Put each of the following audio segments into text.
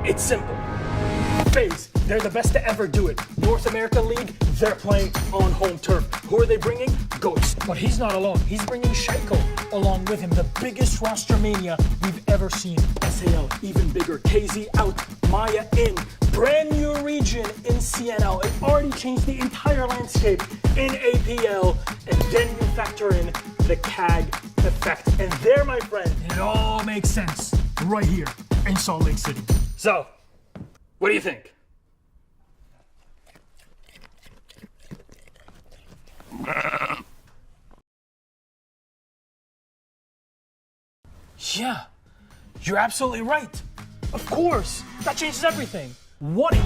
It's simple. FaZe, they're the best to ever do it. North America League, they're playing on home turf. Who are they bringing? Ghost. But he's not alone. He's bringing Shaiko along with him. The biggest roster mania we've ever seen. SAL, even bigger. KZ out, Maya in. Brand new region in CNL. It already changed the entire landscape in APL. And then you factor in the CAG effect. And there, my friend, it all makes sense. Right here in Salt Lake City. So, what do you think? Yeah, you're absolutely right. Of course, that changes everything. What if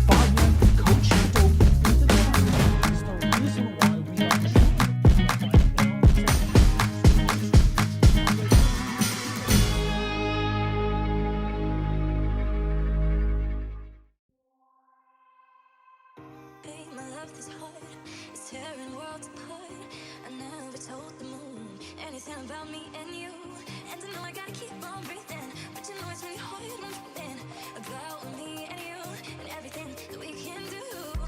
Fabio, Coach Ito, beat the Falcons is the reason why we are My love is hard, it's tearing worlds apart. I never told the moon anything about me and you. And I know I gotta keep on breathing, but you know it's really hard when I'm thinking about me and you and everything that we can do.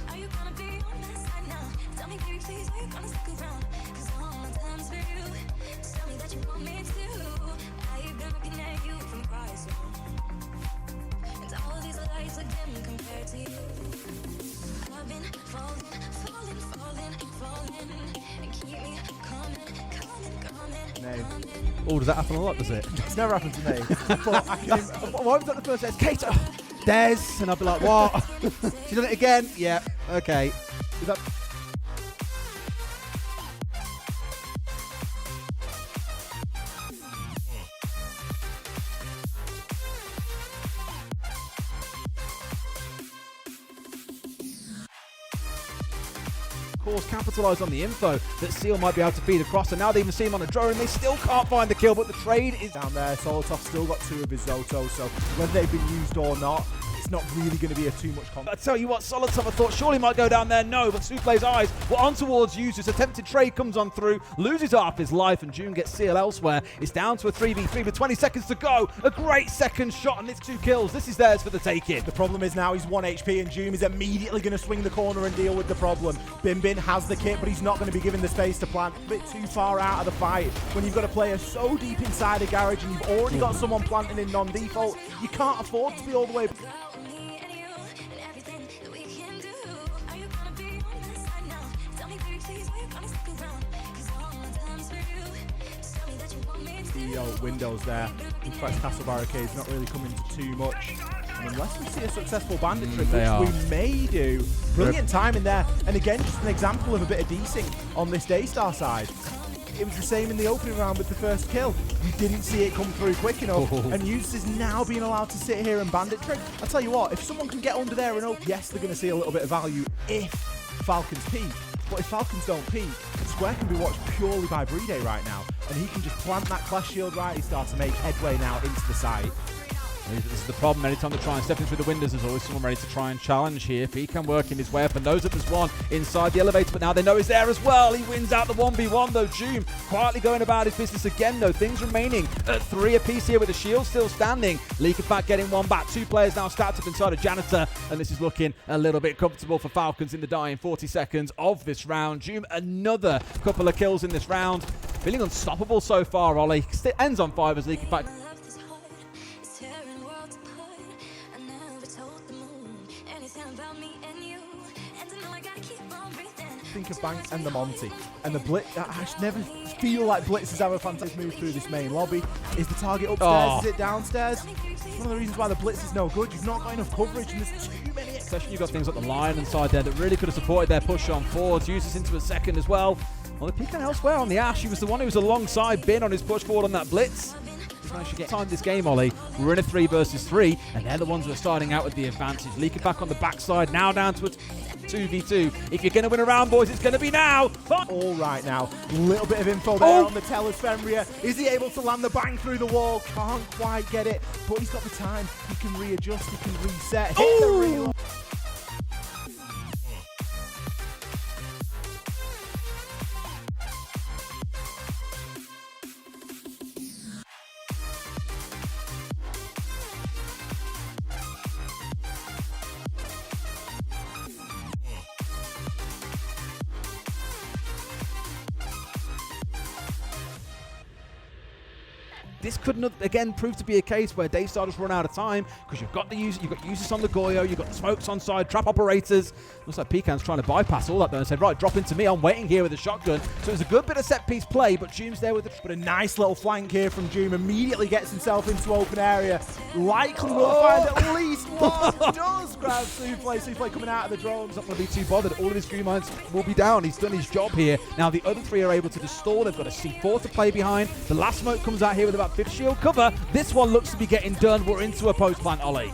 Are you gonna be on my side now? Tell me, baby, please, are you gonna stick around? Cause all my time's for you. Just tell me that you want me to. I've been looking at you from across the room, and all these lights look dim compared to you. I've been falling, and keep me coming. Oh, does that happen a lot, does it? It's never happened to me. But I can, what was that the first day? Kato, Des, and I'll be like, what? She's done it again? Yeah, okay. is that? Course, capitalise on the info that Seal might be able to feed across, and now they even see him on a drone and they still can't find the kill, but the trade is Down there, Solotov still got 2 of his Zoto, so whether they've been used or not, it's not really going to be a too much I tell you what, Solotov I thought surely might go down there, no, but Souplay's eyes were on towards Users. Attempted trade comes on through, loses half his life, and June gets Seal elsewhere. It's down to a 3v3 with 20 seconds to go. A great second shot, and it's 2 kills. This is theirs for the taking. The problem is now he's 1 HP, and Doom is immediately going to swing the corner and deal with the problem. Bin has the kit, but he's not going to be given the space to plant. A bit too far out of the fight. When you've got a player so deep inside a garage and you've already got someone planting in non-default, you can't afford to be all the way. The windows there. In fact, Castle Barricade's not really coming to too much. And unless we see a successful bandit trick, which we may do. Brilliant timing there. And again, just an example of a bit of desync on this DayStar side. It was the same in the opening round with the first kill. You didn't see it come through quick enough. And Usus is now being allowed to sit here and bandit trick. I'll tell you what, if someone can get under there and hope, yes, they're going to see a little bit of value if Falcons peak. But if Falcons don't peak, Square can be watched purely by Brede right now. And he can just plant that class shield right. He starts to make headway now into the site. This is the problem. Anytime they try and step in through the windows, there's always someone ready to try and challenge here. If he can work in his way up and knows that there's one inside the elevator, but now they know he's there as well. He wins out the 1v1 though. Doom quietly going about his business again though. Things remaining at 3 apiece here with the shield still standing. Leakerpack getting one back. 2 players now stacked up inside a janitor, and this is looking a little bit comfortable for Falcons in the dying 40 seconds of this round. Doom another couple of kills in this round. Feeling unstoppable so far, Ollie. Ends on 5 as Leakerpack. Think of Bank and the Monty and the Blitz. I just never feel like Blitz has ever fantastic move through this main lobby. Is the target upstairs? Is it downstairs? It's one of the reasons why the Blitz is no good. You've not got enough coverage, and there's too many. Especially you've got things like the Lion inside there that really could have supported their push on forwards. Uses into a second as well. Well, they're peeking elsewhere on the Ash. He was the one who was alongside Bin on his push forward on that Blitz. He's managed to get time this game, Ollie. We're in a 3 versus 3, and they're the ones who are starting out with the advantage. Leaking back on the backside, now down to a 2v2. If you're going to win a round, boys, it's going to be now. All right now. Little bit of info there on the Tellus Fenrir. Is he able to land the bang through the wall? Can't quite get it, but he's got the time. He can readjust, he can reset. Hit the reload. this could not, again, prove to be a case where DayStar just run out of time because you've got users on the Goyo, you've got the smokes on side, trap operators. Looks like Pecan's trying to bypass all that though and said, right, drop into me, I'm waiting here with a shotgun. So it was a good bit of set piece play, but Jume's there with the... But a nice little flank here from Jume, immediately gets himself into open area. Likely will find at least one. Does grab Souffle. Souffle coming out of the drones. Not going to be too bothered. All of his Dream Mines will be down. He's done his job here. Now the other three are able to just stall. They've got a C4 to play behind. The last smoke comes out here with about 5 shield cover. This one looks to be getting done. We're into a post-plant Ollie.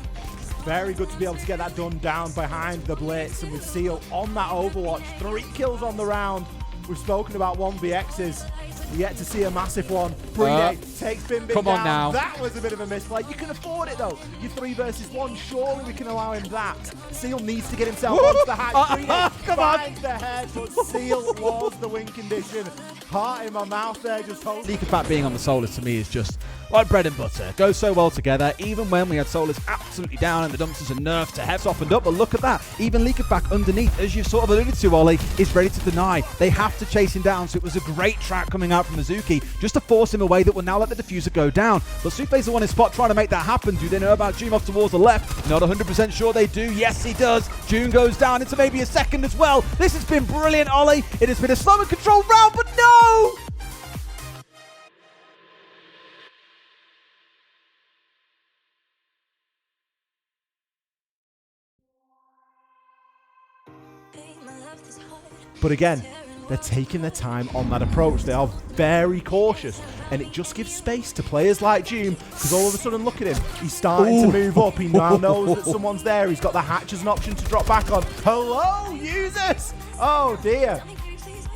Very good to be able to get that done down behind the blitz, and with Seal on that Overwatch. 3 kills on the round. We've spoken about 1vx's. We yet to see a massive one. Brede takes Bin come down. On now. That was a bit of a misplay. You can afford it though. You're 3 versus 1. Surely we can allow him that. Seal needs to get himself onto the hatch. Brede finds the head, but Seal was the win condition. Heart in my mouth there, just holding. Leakerfact being on the Solus to me is just like bread and butter. Goes so well together. Even when we had Solus absolutely down and the dumpsters and nerfs to have softened up, but look at that. Even Leakerfact underneath, as you've sort of alluded to, Ollie, is ready to deny. They have to chase him down, so it was a great track coming out from Mizuki just to force him away that will now let the diffuser go down. But Souffle's the one in spot trying to make that happen. Do they know about Jume off towards the left? Not 100% sure they do. Yes, he does. Jume goes down into maybe a second as well. This has been brilliant, Ollie. It has been a slow and controlled round, but no! But again, they're taking their time on that approach. They are very cautious, and it just gives space to players like Jume, because all of a sudden, look at him. He's starting to move up. He now knows that someone's there. He's got the hatch as an option to drop back on. Hello, users! Oh, dear.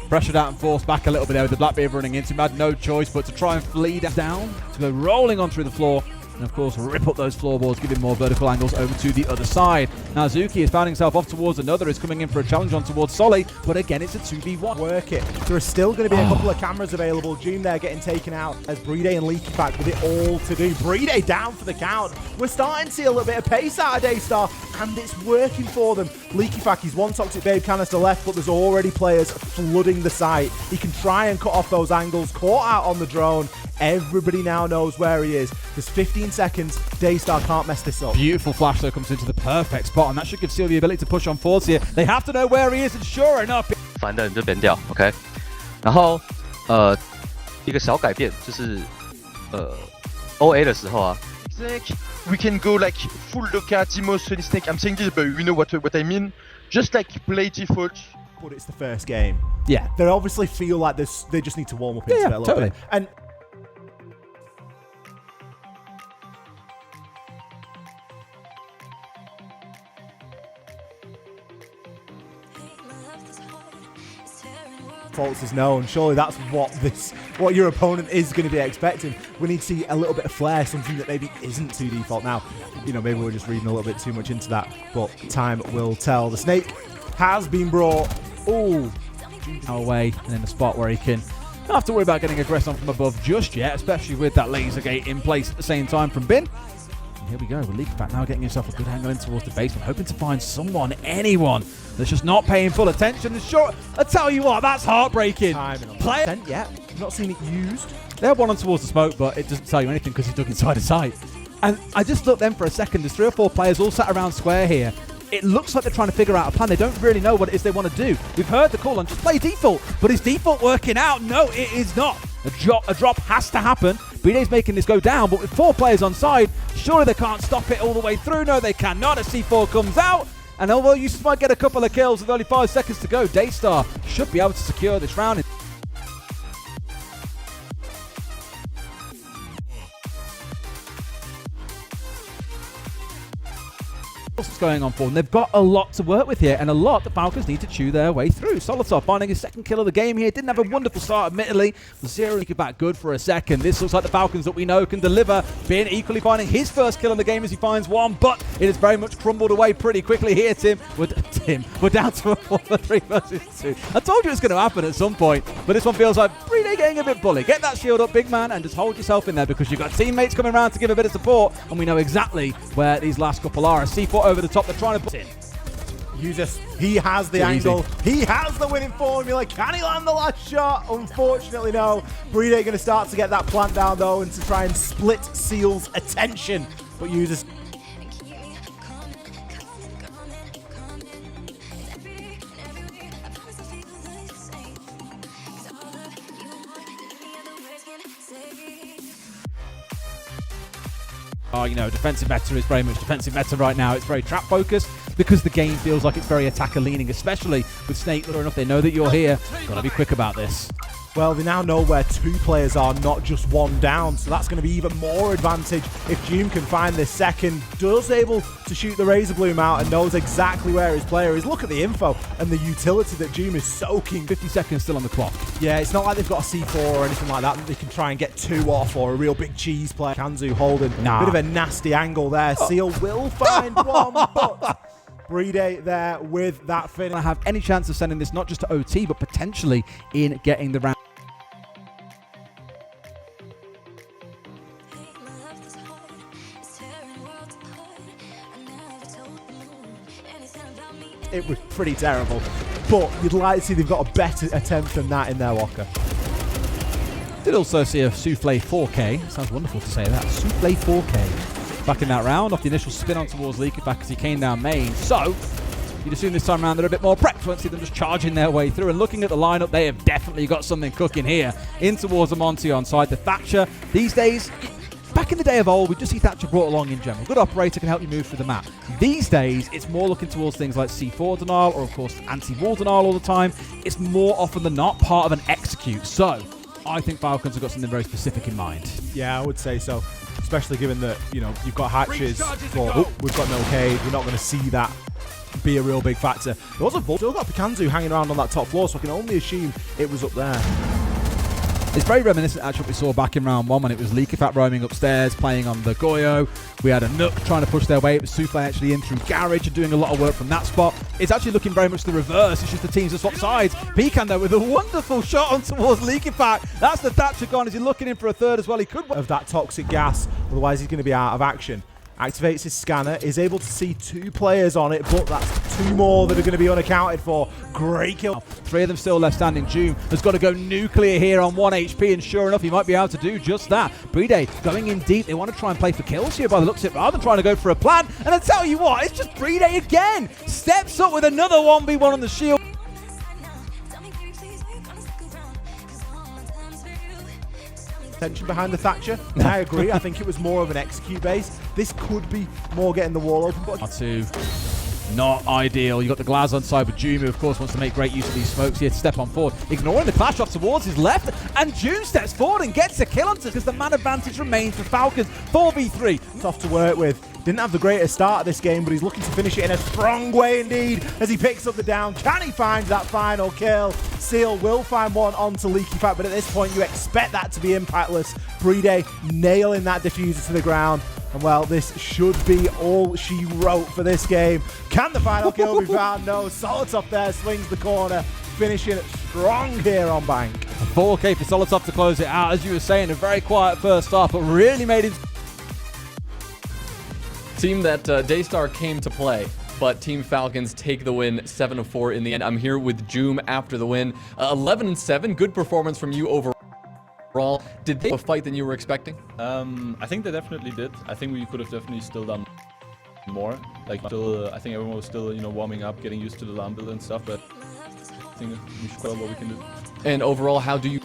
Pressured out and forced back a little bit there with the Blackbeard running into him. Had no choice but to try and flee down, to go rolling on through the floor. And of course, rip up those floorboards, give him more vertical angles over to the other side. Now Zuki has found himself off towards another, is coming in for a challenge on towards Solly, but again, it's a 2v1. Work it. There are still going to be a couple of cameras available. Jume there getting taken out as Brede and Leakyfact with it all to do. Brede down for the count. We're starting to see a little bit of pace out of DayStar, and it's working for them. Leakyfact, he's one Toxic Babe canister left, but there's already players flooding the site. He can try and cut off those angles, caught out on the drone. Everybody now knows where he is. There's 15 seconds. DayStar can't mess this up. Beautiful flash though comes into the perfect spot, and that should give Seal the ability to push on forwards here. They have to know where he is, and sure enough, 烦的人就扁掉 ，OK。然后一个小改变就是OA 的时候啊 ，like we can go like full Loka, Demo, Sunny Snake. I'm saying this, but you know what I mean. Just like play default. But it's the first game. Yeah, they obviously feel like this. They just need to warm up into it a little bit. And faults is known. Surely that's what your opponent is going to be expecting. We need to see a little bit of flair, something that maybe isn't too default. Now, you know, maybe we're just reading a little bit too much into that, but time will tell. The snake has been brought. Oh, away and in the spot where he can not have to worry about getting aggressed on from above just yet, especially with that laser gate in place at the same time from Bin. Here we go, with Leakyfact now getting himself a good angle in towards the basement, hoping to find someone, anyone, that's just not paying full attention. And sure, I tell you what, that's heartbreaking. Player yet, not seen it used. They have one on towards the smoke, but it doesn't tell you anything because he's dug inside the site. And I just looked then for a second, there's 3 or 4 players all sat around square here. It looks like they're trying to figure out a plan. They don't really know what it is they want to do. We've heard the call on just play default, but is default working out? No, it is not. A drop has to happen. Brede's making this go down, but with 4 players on side, surely they can't stop it all the way through. No, they cannot. A C4 comes out, and although you might get a couple of kills with only 5 seconds to go, DayStar should be able to secure this round. What's going on for them? They've got a lot to work with here, and a lot the Falcons need to chew their way through. Solitaire finding his 2nd kill of the game here. Didn't have a wonderful start, admittedly. Zero back good for a second. This looks like the Falcons that we know can deliver. Bin equally finding his 1st kill in the game as he finds one, but it has very much crumbled away pretty quickly here, Tim. We're down to a 4-3 versus 2. I told you it was going to happen at some point, but this one feels like Brede getting a bit bully. Get that shield up, big man, and just hold yourself in there because you've got teammates coming around to give a bit of support, and we know exactly where these last couple are. A C4 over the top, they're trying to put in. Uses, he has the angle. He has the winning formula. Can he land the last shot? Unfortunately, no. Bride going to start to get that plant down, though, and to try and split Seal's attention. But Uses... You know, defensive meta is very much defensive meta right now. It's very trap focused because the game feels like it's very attacker leaning, especially with Snake. Whether or not they know that you're here, gotta be quick about this. Well, they now know where two players are, not just one down, so that's going to be even more advantage if June can find this second. Does able to shoot the Razor Bloom out and knows exactly where his player is. Look at the info and the utility that June is soaking. 50 seconds still on the clock. Yeah, it's not like they've got a C4 or anything like that they can try and get two off, or a real big cheese player. Kanzu holding a bit of a nasty angle there. Seal will find one, but... Bride there with that finish. I have any chance of sending this not just to OT, but potentially in getting the round. It was pretty terrible, but you'd like to see they've got a better attempt than that in their locker. Did also see a Souffle 4K. Sounds wonderful to say that. Souffle 4K. Back in that round off the initial spin on towards Leaky back as he came down main. So, you'd assume this time around they're a bit more prepped. Won't see them just charging their way through. And looking at the lineup, they have definitely got something cooking here. In towards Amonte on side to Thatcher. These days, back in the day of old, we just see Thatcher brought along in general. Good operator can help you move through the map. These days, it's more looking towards things like C4 denial or, of course, anti-wall denial all the time. It's more often than not part of an execute. So, I think Falcons have got something very specific in mind. Yeah, I would say so. Especially given that, you know, you've got hatches for, oh, we've got no cave. We're not going to see that be a real big factor. There was a vault. Still got Pikanzu hanging around on that top floor, so I can only assume it was up there. It's very reminiscent actually what we saw back in round one when it was Leakyfat roaming upstairs, playing on the Goyo. We had a Nook trying to push their way. It was Souffle actually in through Garage and doing a lot of work from that spot. It's actually looking very much the reverse. It's just the teams that swap sides. Pecan though with a wonderful shot on towards Leakyfat. That's the Thatcher gone. Is he looking in for a third as well? He could. Of that toxic gas, otherwise he's going to be out of action. Activates his scanner, is able to see two players on it, but that's two more that are going to be unaccounted for. Great kill. Three of them still left standing. June has got to go nuclear here on 1 HP, and sure enough, he might be able to do just that. Bride going in deep. They want to try and play for kills here by the looks of it, rather than trying to go for a plan. And I tell you what, it's just Bride again. Steps up with another 1v1 on the shield. Tension behind the Thatcher. I agree. I think it was more of an execute base. This could be more getting the wall open. But not ideal. You got the Glaz on side with June, who of course wants to make great use of these smokes here to step on forward. Ignoring the clash off towards his left, and June steps forward and gets a kill on because the man advantage remains for Falcons. 4v3. Tough to work with. Didn't have the greatest start of this game, but he's looking to finish it in a strong way indeed as he picks up the down. Can he find that final kill? Seal will find one onto Leakyfat, but at this point you expect that to be impactless. Bride nailing that diffuser to the ground. And well, this should be all she wrote for this game. Can the final kill be found? No. Solotov there swings the corner, finishing strong here on Bank. 4K for Solotov to close it out. As you were saying, a very quiet first half, but really made him... Team that DayStar came to play, but Team Falcons take the win 7-4 in the end. I'm here with Joom after the win. 11-7, good performance from you overall. Did they have a fight than you were expecting? I think they definitely did. I think we could have definitely still done more. Like, still, I think everyone was still, you know, warming up, getting used to the alarm build and stuff. But I think we should what we can do. And overall, how do you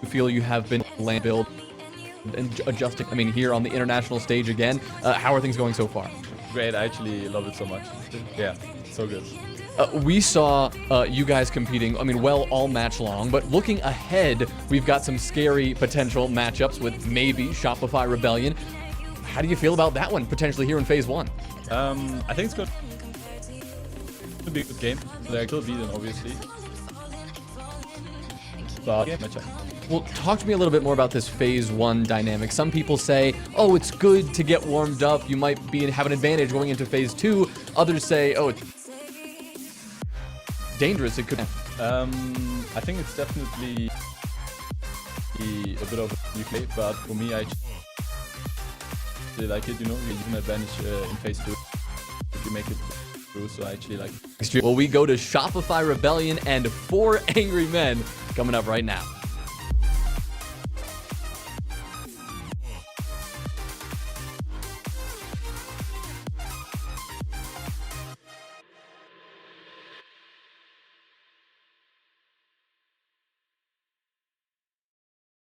feel you have been land build and adjusting? I mean, here on the international stage again, how are things going so far? Great, I actually love it so much. Yeah, so good. We saw you guys competing, I mean, well, all match long, but looking ahead, we've got some scary potential matchups with maybe Shopify Rebellion. How do you feel about that one, potentially here in Phase 1? I think it's going to be a good game. They're still beaten, obviously. But yeah, matchup. Well, talk to me a little bit more about this Phase 1 dynamic. Some people say, oh, it's good to get warmed up. You might have an advantage going into Phase 2. Others say, oh, it's dangerous. It could. I think it's definitely a bit of a new play, but for me, I really like it. You know, you have an advantage in Phase 2 if you make it through. So I actually like. Well, we go to Shopify Rebellion and 4 Angry Men coming up right now.